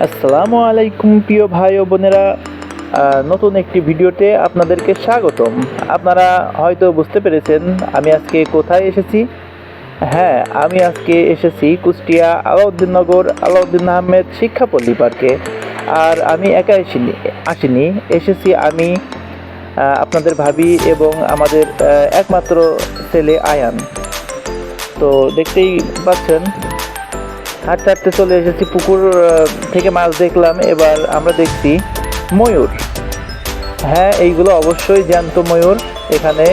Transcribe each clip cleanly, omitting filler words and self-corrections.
আসসালামু আলাইকুম প্রিয় ভাই ও বোনেরা, নতুন একটি ভিডিওতে আপনাদেরকে স্বাগতম। আপনারা হয়তো বুঝতে পেরেছেন আমি আজকে কোথায় এসেছি। হ্যাঁ, আমি আজকে এসেছি কুষ্টিয়া আলাউদ্দিননগর আলাউদ্দিন আহমেদ শিক্ষাপল্লী পার্কে। আর আমি একা আসিনি, এসেছি আমি, আপনাদের ভাবি এবং আমাদের একমাত্র ছেলে আয়ান। তো দেখতেই পাচ্ছেন হাঁটতে হাঁটতে চলে এসেছি পুকুর থেকে মাছ দেখলাম। এবার আমরা দেখছি ময়ূর। হ্যাঁ, এইগুলো অবশ্যই জ্যান্ত ময়ূর। এখানে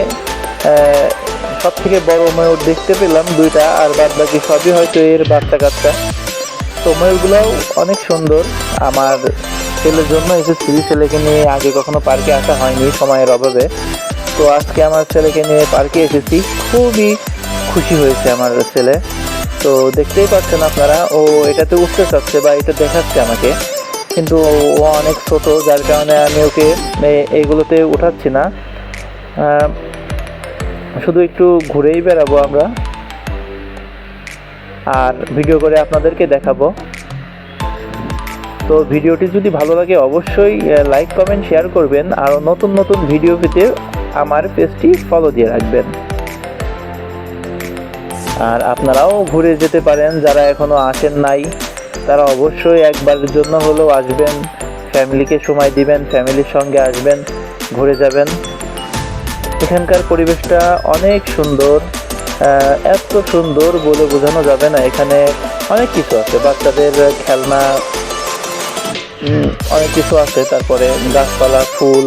সব থেকে বড় ময়ূর দেখতে পেলাম দুইটা, আর বাদ বাকি সবই হয়তো এর বাচ্চা কাচ্চা। তো ময়ূরগুলোও অনেক সুন্দর। আমার ছেলের জন্য এসেছি, ছেলেকে নিয়ে আগে কখনো পার্কে আসা হয়নি সময়ের অভাবে। তো আজকে আমার ছেলেকে নিয়ে পার্কে এসেছি, খুবই খুশি হয়েছে আমার ছেলে। তো দেখতেই পাচ্ছেন আপনারা, ও এটাতে উঠতে চাচ্ছে বা এটা দেখাচ্ছে আমাকে, কিন্তু ও অনেক ছোট, যার কারণে আমি ওকে এইগুলোতে উঠাচ্ছি না। শুধু একটু ঘুরেই বেড়াবো আমরা, আর ভিডিও করে আপনাদেরকে দেখাবো। তো ভিডিওটি যদি ভালো লাগে অবশ্যই লাইক কমেন্ট শেয়ার করবেন, আর নতুন নতুন ভিডিও পেতে আমার পেজটি ফলো দিয়ে রাখবেন। আর আপনারাও ঘুরে যেতে পারেন, যারা এখনো আসেন নাই তারা অবশ্যই একবারের জন্য হলেও আসবেন, ফ্যামিলিকে সময় দিবেন, ফ্যামিলির সঙ্গে আসবেন, ঘুরে যাবেন। এখানকার পরিবেশটা অনেক সুন্দর, এত সুন্দর বলে বোঝানো যাবে না। এখানে অনেক কিছু আছে, বাচ্চাদের খেলনা অনেক কিছু আছে, তারপরে গাছপালা, ফুল,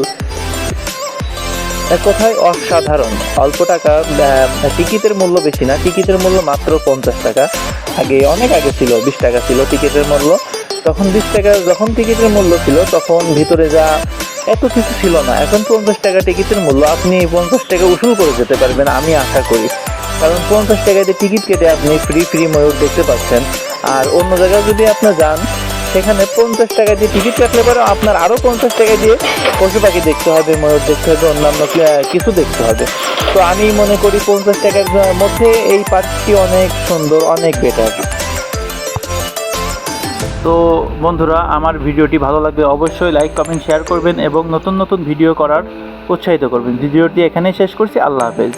এক কথায় অসাধারণ। অল্প টাকা, টিকিটের মূল্য বেশি না, টিকিটের মূল্য মাত্র 50 টাকা। অনেক আগে ছিল 20 টাকা ছিল টিকিটের মূল্য। তখন 20 টাকা যখন টিকিটের মূল্য ছিল, তখন ভিতরে যা এত কিছু ছিল না। এখন 50 টাকা টিকিটের মূল্য, আপনি 50 টাকা উসুল করে যেতে পারবেন আমি আশা করি, কারণ 50 টাকায় টিকিট কেটে আপনি ফ্রি ময়ূর দেখতে পাচ্ছেন। আর অন্য জায়গায় যদি আপনি যান, সেখানে 50 টাকা দিয়ে টিকিট কাটলে পরে আপনার আরও 50 টাকা দিয়ে পশু পাখি দেখতে হবে, ময়ূর দেখতে হবে, অন্যান্য কিছু দেখতে হবে। তো আমি মনে করি 50 টাকার মধ্যে এই পার্কটি অনেক সুন্দর, অনেক বেটার। তো বন্ধুরা, আমার ভিডিওটি ভালো লাগলে অবশ্যই লাইক কমেন্ট শেয়ার করবেন এবং নতুন নতুন ভিডিও করার উৎসাহিত করবেন। ভিডিওটি এখানেই শেষ করছি। আল্লাহ হাফেজ।